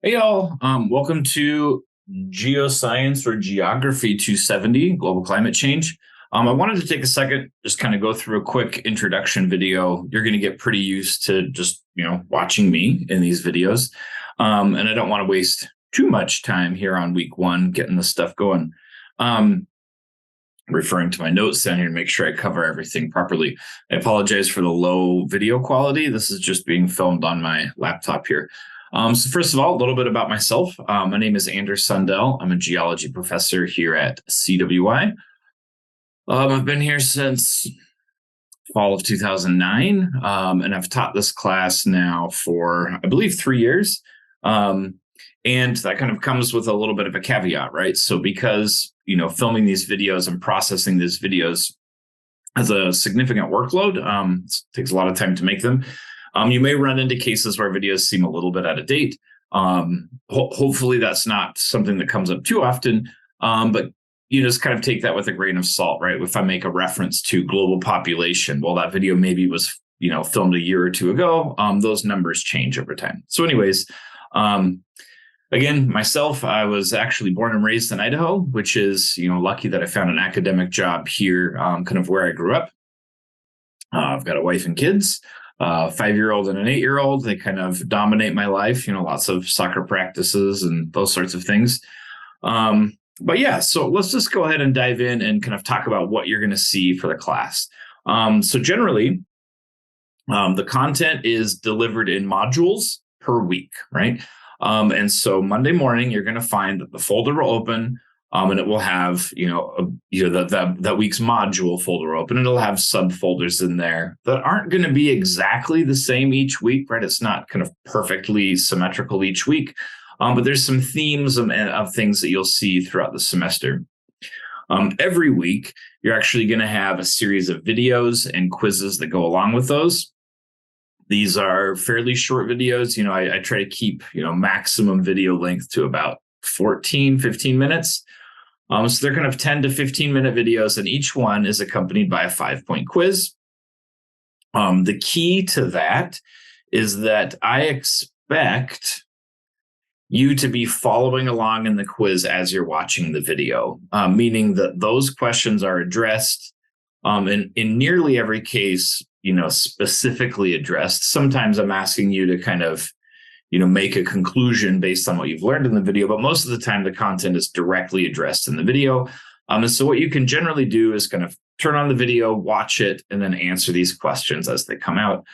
Hey y'all, welcome to Geoscience or Geography 270, Global Climate Change. I wanted to take a second, just kind of go through a quick introduction video. You're going to get pretty used to just, watching me in these videos. And I don't want to waste too much time here on week one, getting this stuff going. Referring to my notes down here to make sure I cover everything properly. I apologize for the low video quality. This is just being filmed on my laptop here. So first of all, a little bit about myself. My name is Anders Sundell. I'm a geology professor here at CWI. I've been here since fall of 2009, and I've taught this class now for, I believe, 3 years. And that kind of comes with a little bit of a caveat, right? So because, filming these videos and processing these videos has a significant workload, it takes a lot of time to make them. You may run into cases where videos seem a little bit out of date. Hopefully that's not something that comes up too often, but you just kind of take that with a grain of salt, right? If I make a reference to global population, well, that video maybe was, filmed a year or two ago. Those numbers change over time. So anyways, again, myself, I was actually born and raised in Idaho, which is, lucky that I found an academic job here, kind of where I grew up. I've got a wife and kids. 5-year-old and an 8-year-old. They kind of dominate my life, lots of soccer practices and those sorts of things. But yeah, so let's just go ahead and dive in and kind of talk about what you're going to see for the class. So generally, the content is delivered in modules per week, right? And so Monday morning, you're going to find that the folder will open. And it will have, that week's module folder open. It'll have subfolders in there that aren't going to be exactly the same each week, right? It's not kind of perfectly symmetrical each week, but there's some themes of things that you'll see throughout the semester. Every week, you're actually going to have a series of videos and quizzes that go along with those. These are fairly short videos. I try to keep, maximum video length to about 15 minutes. So they're kind of 10 to 15-minute videos, and each one is accompanied by a 5-point quiz. The key to that is that I expect you to be following along in the quiz as you're watching the video, meaning that those questions are addressed, and in nearly every case, specifically addressed. Sometimes I'm asking you to kind of make a conclusion based on what you've learned in the video, but most of the time the content is directly addressed in the video. And so what you can generally do is kind of turn on the video, watch it, and then answer these questions as they come out.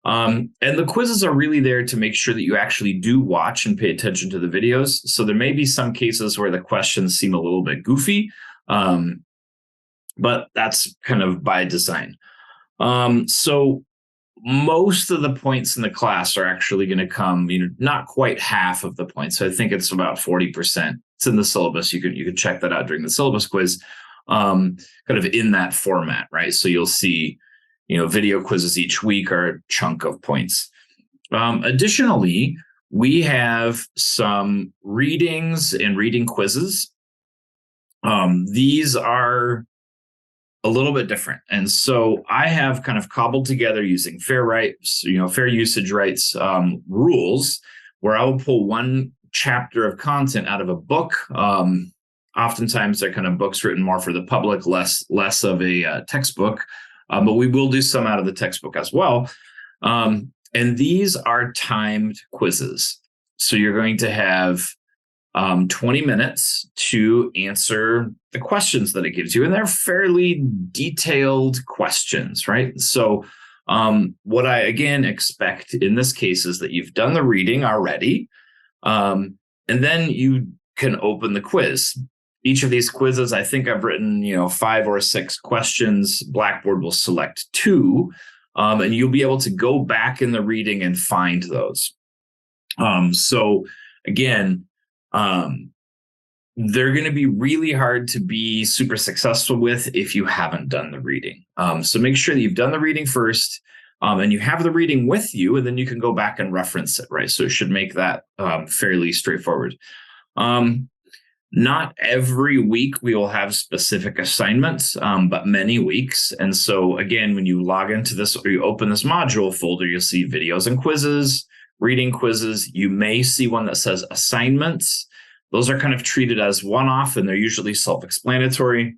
And the quizzes are really there to make sure that you actually do watch and pay attention to the videos. So there may be some cases where the questions seem a little bit goofy, but that's kind of by design. So most of the points in the class are actually going to come, not quite half of the points. So I think it's about 40%. It's in the syllabus. You can check that out during the syllabus quiz, kind of in that format, right? So you'll see, video quizzes each week are a chunk of points. Additionally, we have some readings and reading quizzes. These are a little bit different. And so I have kind of cobbled together using fair rights, fair usage rights rules, where I will pull one chapter of content out of a book. Oftentimes they're kind of books written more for the public, less of a textbook, but we will do some out of the textbook as well. And these are timed quizzes. So you're going to have 20 minutes to answer the questions that it gives you. And they're fairly detailed questions, right? So what I, again, expect in this case is that you've done the reading already, and then you can open the quiz. Each of these quizzes, I think I've written, 5 or 6 questions. Blackboard will select 2, and you'll be able to go back in the reading and find those. So again, they're going to be really hard to be super successful with if you haven't done the reading. So make sure that you've done the reading first, and you have the reading with you, and then you can go back and reference it, right? So it should make that fairly straightforward. Not every week we will have specific assignments, but many weeks. And so again, when you log into this or you open this module folder, you'll see videos and quizzes, reading quizzes. You may see one that says assignments. Those are kind of treated as one-off, and they're usually self-explanatory.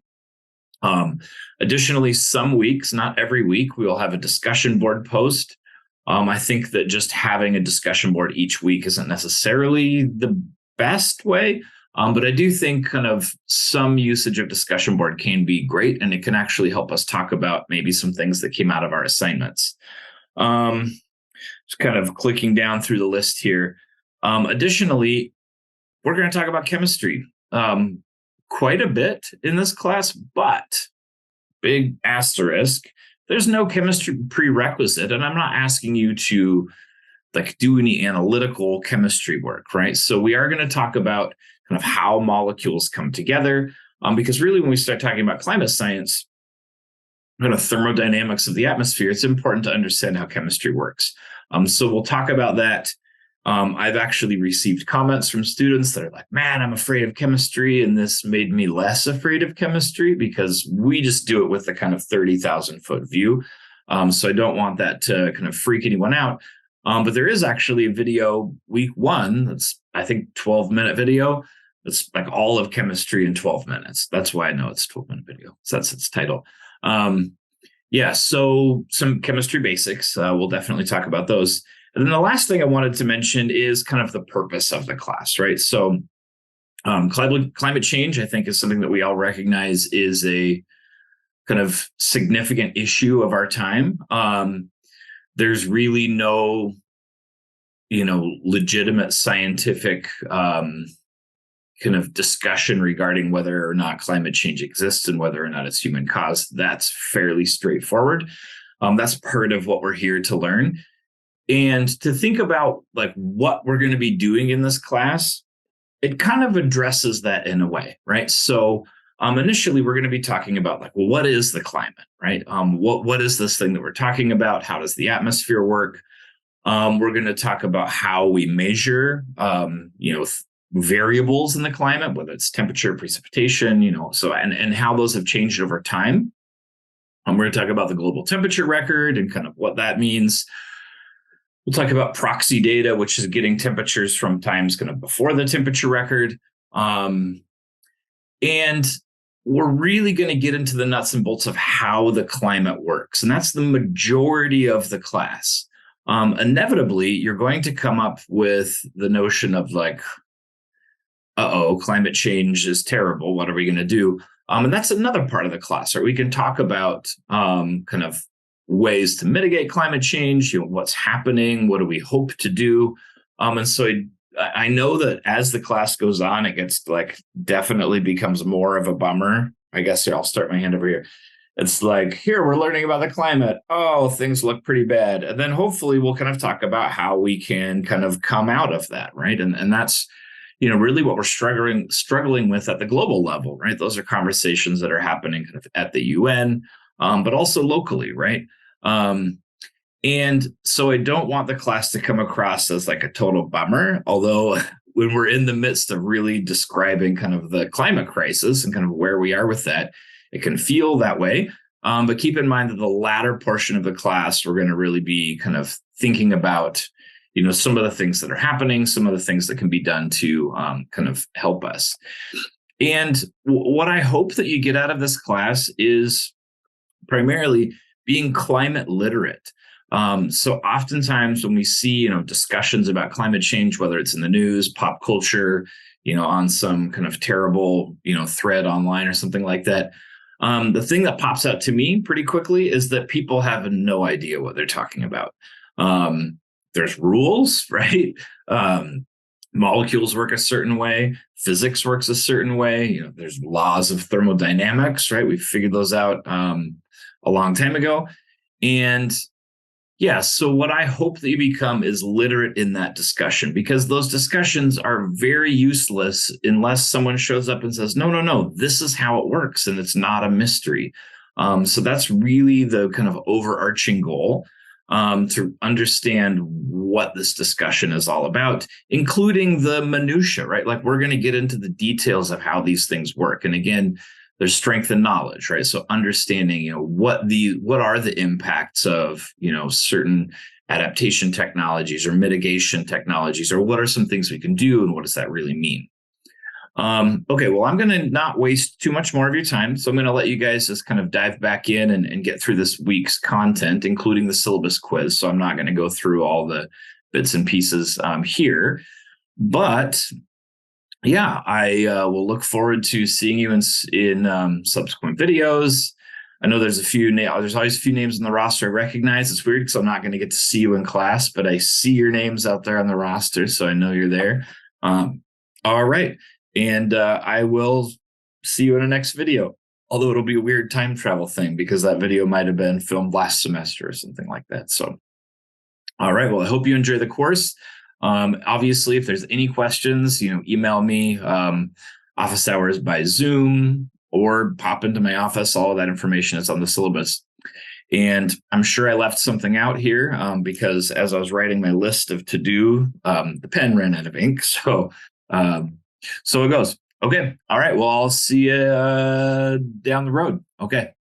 Additionally, some weeks, not every week, we will have a discussion board post. I think that just having a discussion board each week isn't necessarily the best way, but I do think kind of some usage of discussion board can be great, and it can actually help us talk about maybe some things that came out of our assignments. Just kind of clicking down through the list here. Additionally, we're going to talk about chemistry quite a bit in this class, but big asterisk, there's no chemistry prerequisite, and I'm not asking you to like do any analytical chemistry work, right? So we are going to talk about kind of how molecules come together, because really when we start talking about climate science, kind of thermodynamics of the atmosphere, it's important to understand how chemistry works. So we'll talk about that. I've actually received comments from students that are like, man, I'm afraid of chemistry. And this made me less afraid of chemistry because we just do it with the kind of 30,000 foot view. So I don't want that to kind of freak anyone out. But there is actually a video week 1 that's, I think, 12-minute video. It's like all of chemistry in 12 minutes. That's why I know it's a 12-minute video. So that's its title. So some chemistry basics. We'll definitely talk about those. And then the last thing I wanted to mention is kind of the purpose of the class, right? So climate change, I think, is something that we all recognize is a kind of significant issue of our time. There's really no, legitimate scientific kind of discussion regarding whether or not climate change exists and whether or not it's human caused. That's fairly straightforward. That's part of what we're here to learn. And to think about like what we're going to be doing in this class, it kind of addresses that in a way, right? So initially, we're going to be talking about like, well, what is the climate, right? What is this thing that we're talking about? How does the atmosphere work? We're going to talk about how we measure, variables in the climate, whether it's temperature, precipitation, and how those have changed over time. We're going to talk about the global temperature record and kind of what that means. We'll talk about proxy data, which is getting temperatures from times kind of before the temperature record. And we're really going to get into the nuts and bolts of how the climate works. And that's the majority of the class. Inevitably, you're going to come up with the notion of like, climate change is terrible. What are we going to do? And that's another part of the class, right? We can talk about kind of ways to mitigate climate change, what's happening, what do we hope to do? And so I know that as the class goes on, it gets like definitely becomes more of a bummer. I guess I'll start my hand over here. It's like, here, we're learning about the climate. Oh, things look pretty bad. And then hopefully we'll kind of talk about how we can kind of come out of that, right? And that's, really what we're struggling with at the global level, right? Those are conversations that are happening kind of at the UN, but also locally, right? And so I don't want the class to come across as like a total bummer, although when we're in the midst of really describing kind of the climate crisis and kind of where we are with that, it can feel that way. But keep in mind that the latter portion of the class, we're going to really be kind of thinking about, some of the things that are happening, some of the things that can be done to kind of help us. And what I hope that you get out of this class is primarily being climate literate. So oftentimes when we see, discussions about climate change, whether it's in the news, pop culture, on some kind of terrible, thread online or something like that, the thing that pops out to me pretty quickly is that people have no idea what they're talking about. There's rules, right? Molecules work a certain way. Physics works a certain way. There's laws of thermodynamics, right? We figured those out a long time ago. And so what I hope that you become is literate in that discussion, because those discussions are very useless unless someone shows up and says, no, this is how it works. And it's not a mystery. So that's really the kind of overarching goal, to understand what this discussion is all about, including the minutia, right? Like we're going to get into the details of how these things work. And again, there's strength in knowledge, right? So understanding, what are the impacts of, certain adaptation technologies or mitigation technologies, or what are some things we can do and what does that really mean? Okay, well, I'm going to not waste too much more of your time. So I'm going to let you guys just kind of dive back in and get through this week's content, including the syllabus quiz. So I'm not going to go through all the bits and pieces here. But yeah, I will look forward to seeing you in subsequent videos. I know there's there's always a few names in the roster I recognize. It's weird because I'm not going to get to see you in class, but I see your names out there on the roster, so I know you're there. All right. And I will see you in the next video, although it'll be a weird time travel thing because that video might have been filmed last semester or something like that. So, all right. Well, I hope you enjoy the course. Obviously, if there's any questions, email me, office hours by Zoom, or pop into my office. All of that information is on the syllabus. And I'm sure I left something out here because as I was writing my list of to do, the pen ran out of ink. So it goes. Okay. All right. Well, I'll see you down the road. Okay.